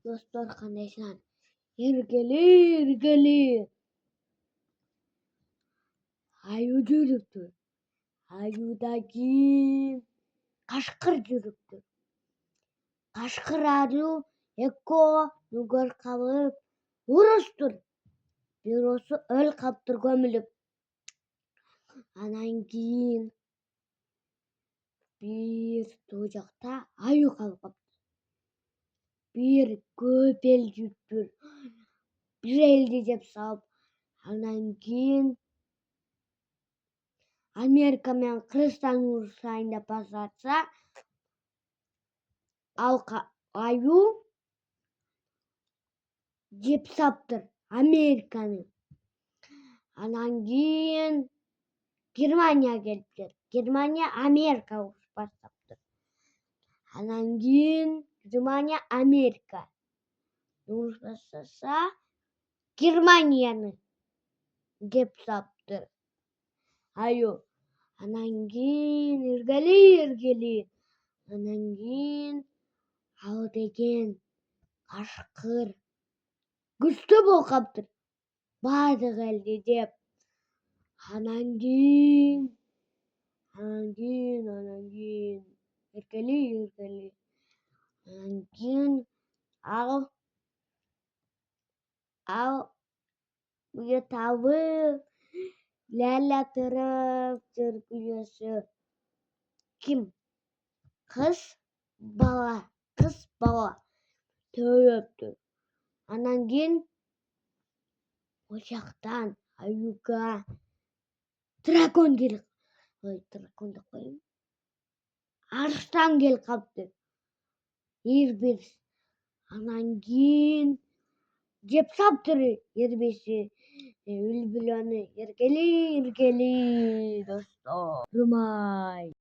Dostlar kardeşler. Ergeli. Аю жүрүптүр. Аюудаги кашкыр жүрүптүр. Кашкыр аю экко нүгөр калып уруштур. Бирөөсү өл каптыр көмүлүп. Анан кийин бир тоо жакта аю калып каптыр. Бир көп эл жүрүптүр. Бир элди жеп салып, анан кийин Америка менен Кыргызстан урушайын деп башташса, ал аю жеп саптыр Американы. Анан кийин Германия келиптир. Германия Америка уруш баштаптыр. Анан кийин Германия Америка уруш баштаса, Германияны жеп саптыр аю. Анан кийин эргели. Анан кийин ал деген кашкыр күчтүү болуп каптыр. Баардык элди жеп. Анан кийин эргели. Анан кийин ал табып ляля тырып жүргүлөсү ким? Кыз бала төбөптүр. Анан кийин ол жактан аюга дракон келип, дракон деп коеюн. Арыштан келип калыптыр. Ирбис. Анан кийин жеп саптыр ирбиси үй бүлөнү. Эргели достор. Урмай.